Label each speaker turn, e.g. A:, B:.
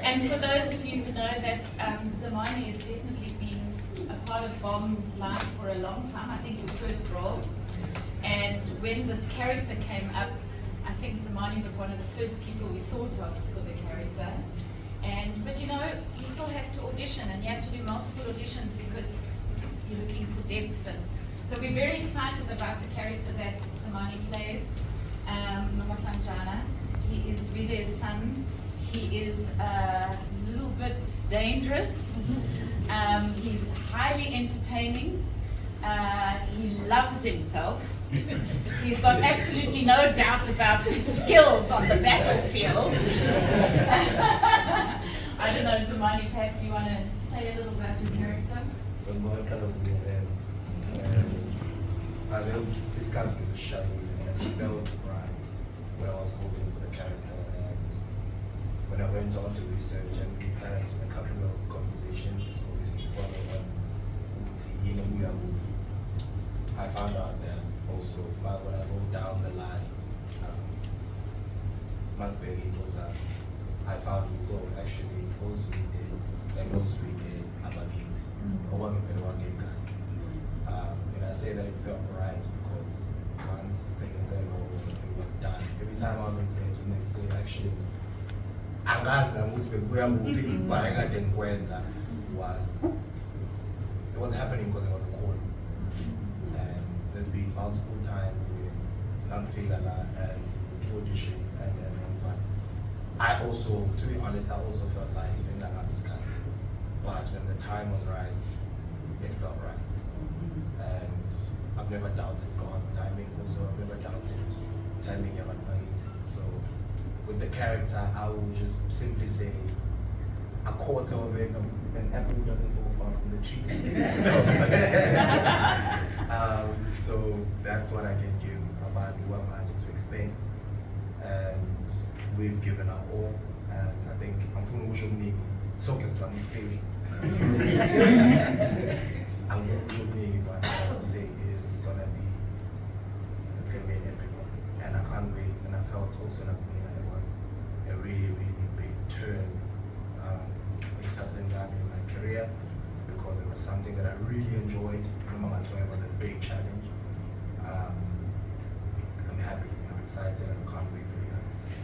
A: And for those of you who know that Zamani has definitely been a part of Bom's life for a long time, I think your first role. And when this character came up, I think Zamani was one of the first people we thought of for the character. But you know, you still have to audition, and you have to do multiple auditions because you're looking for depth. And so we're very excited about the character that Zamani plays, Nomahlanjana. He is Vide's son. He is a little bit dangerous. He's highly entertaining. He loves himself. He's got absolutely no doubt about his skills on the battlefield. I don't know, Zamani, perhaps you want to say a little about your character?
B: So my kind of I know this character is a shy and it felt right when I was holding for the character, and when I went on to research and we had a couple of conversations, obviously follow on I found out that also when I go down the line, I found it all actually also we did and also we did Abagate or one guys. And I say that it felt right because once second time it was done. Every time I was on set, when they say actually it was happening because it was a call. And there's been multiple times with non-figala and auditions but I also, to be honest, I also felt like I got this guy. But when the time was right, it felt right. And I've never doubted God's timing. Also, I've never doubted timing of Almighty. So with the character, I will just simply say a quarter of it, an apple doesn't fall far from the tree. So that's what I can give about what I'm having to expect. And we've given our all. And I think I'm from Ushomni, so is some faith. I'm from Ushomni, but what I would say is it's gonna be an epic one. And I can't wait. And I felt also like it was a really, really big turn in my career, because it was something that I really enjoyed. It was a big challenge. I'm happy, I'm excited, and I can't wait for you guys to see.